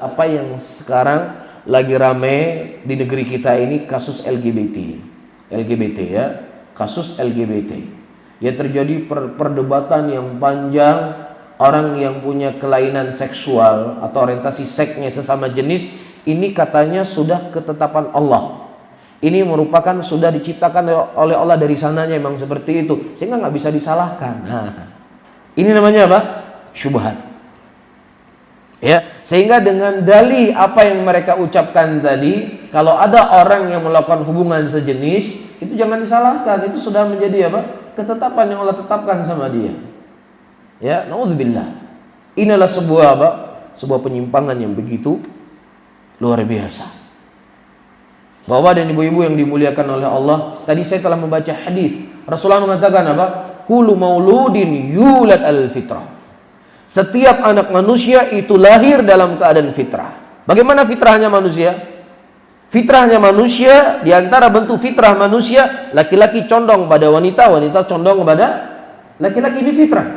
apa yang sekarang lagi rame di negeri kita ini, kasus LGBT ya, kasus LGBT. Ya, terjadi perdebatan yang panjang. Orang yang punya kelainan seksual atau orientasi seksnya sesama jenis, ini katanya sudah ketetapan Allah. Ini merupakan sudah diciptakan oleh Allah dari sananya, memang seperti itu, sehingga nggak bisa disalahkan. Nah, ini namanya apa? Syubhat. Ya, sehingga dengan dalih apa yang mereka ucapkan tadi, kalau ada orang yang melakukan hubungan sejenis, itu jangan disalahkan. Itu sudah menjadi apa? Ketetapan yang Allah tetapkan sama dia. Ya, naudzubillah. Inilah sebuah apa? Sebuah penyimpangan yang begitu luar biasa. Bapak dan ibu-ibu yang dimuliakan oleh Allah, tadi saya telah membaca hadis. Rasulullah mengatakan apa? Kullu mauludin yulad al-fitrah. Setiap anak manusia itu lahir dalam keadaan fitrah. Bagaimana fitrahnya manusia? Fitrahnya manusia, di antara bentuk fitrah manusia, laki-laki condong pada wanita, wanita condong kepada laki-laki. Ini fitrah.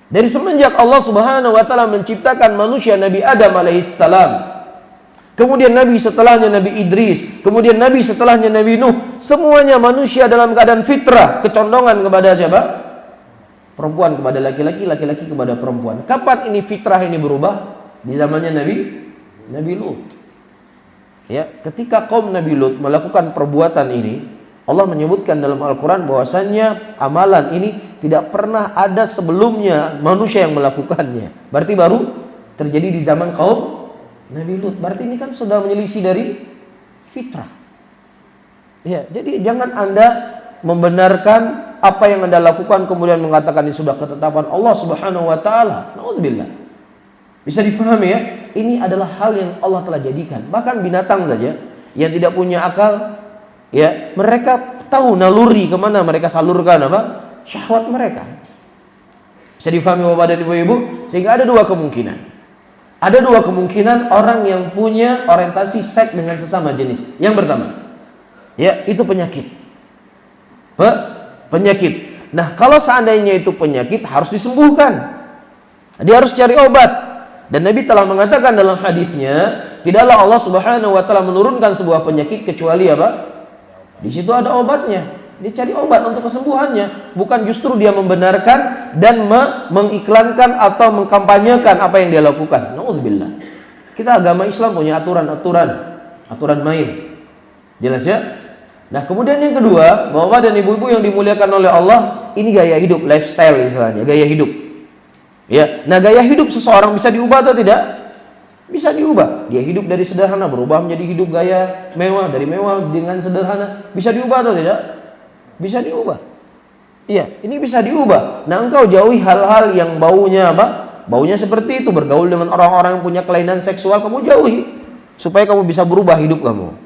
Dari semenjak Allah Subhanahu wa taala menciptakan manusia, Nabi Adam alaihissalam, kemudian Nabi setelahnya Nabi Idris, kemudian Nabi setelahnya Nabi Nuh, semuanya manusia dalam keadaan fitrah, kecondongan kepada siapa? Perempuan kepada laki-laki, laki-laki kepada perempuan. Kapan ini fitrah ini berubah? Di zamannya Nabi Lut. Ya, ketika kaum Nabi Lut melakukan perbuatan ini, Allah menyebutkan dalam Al-Quran bahwasannya amalan ini tidak pernah ada sebelumnya manusia yang melakukannya. Berarti baru terjadi di zaman kaum Nabi Lut. Berarti ini kan sudah menyelisih dari fitrah. Ya, jadi jangan Anda membenarkan apa yang Anda lakukan kemudian mengatakan ini sudah ketetapan Allah Subhanahu wa taala. Nauzubillah. Bisa difahami ya? Ini adalah hal yang Allah telah jadikan. Bahkan binatang saja yang tidak punya akal, ya, mereka tahu naluri kemana mereka salurkan apa? Syahwat mereka. Bisa difahami Bapak dan Ibu-ibu? Sehingga ada dua kemungkinan. Ada dua kemungkinan orang yang punya orientasi seks dengan sesama jenis. Yang pertama, ya, itu penyakit. Penyakit. Nah, kalau seandainya itu penyakit, harus disembuhkan. Dia harus cari obat. Dan Nabi telah mengatakan dalam hadisnya, tidaklah Allah Subhanahu wa taala menurunkan sebuah penyakit kecuali apa? Di situ ada obatnya. Dia cari obat untuk kesembuhannya, bukan justru dia membenarkan dan mengiklankan atau mengkampanyekan apa yang dia lakukan. Nauzubillah. Kita agama Islam punya aturan main. Jelas ya? Nah, kemudian yang kedua, Bapak dan Ibu-ibu yang dimuliakan oleh Allah, ini gaya hidup, lifestyle istilahnya, gaya hidup. Ya, nah gaya hidup seseorang bisa diubah atau tidak? Bisa diubah. Dia hidup dari sederhana berubah menjadi hidup gaya mewah, dari mewah dengan sederhana. Bisa diubah atau tidak? Bisa diubah. Iya, ini bisa diubah. Nah, engkau jauhi hal-hal yang baunya apa? Baunya seperti itu, bergaul dengan orang-orang yang punya kelainan seksual, kamu jauhi supaya kamu bisa berubah hidup kamu.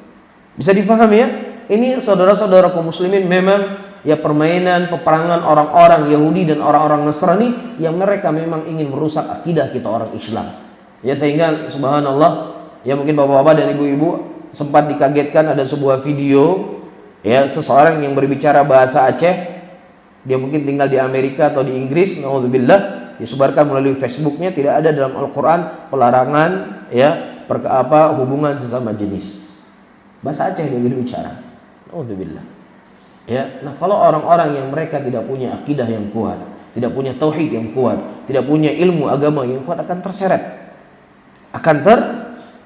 Bisa difahami ya? Ini saudara-saudara kaum muslimin memang ya permainan, peperangan orang-orang Yahudi dan orang-orang Nasrani yang mereka memang ingin merusak akidah kita orang Islam. Ya, sehingga subhanallah, ya mungkin bapak-bapak dan ibu-ibu sempat dikagetkan ada sebuah video ya seseorang yang berbicara bahasa Aceh. Dia mungkin tinggal di Amerika atau di Inggris, naudzubillah, disebarkan melalui Facebooknya. Tidak ada dalam Al-Quran pelarangan ya hubungan sesama jenis. Bahasa Aceh dia berbicara, naudzubillah. Ya, nah kalau orang-orang yang mereka tidak punya akidah yang kuat, tidak punya tauhid yang kuat, tidak punya ilmu agama yang kuat, akan terseret.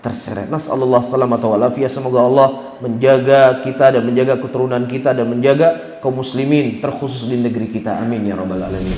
Terseret. Nasallallahu salamata wal afiyah. Semoga Allah menjaga kita dan menjaga keturunan kita dan menjaga kaum muslimin terkhusus di negeri kita. Amin ya rabbal alamin.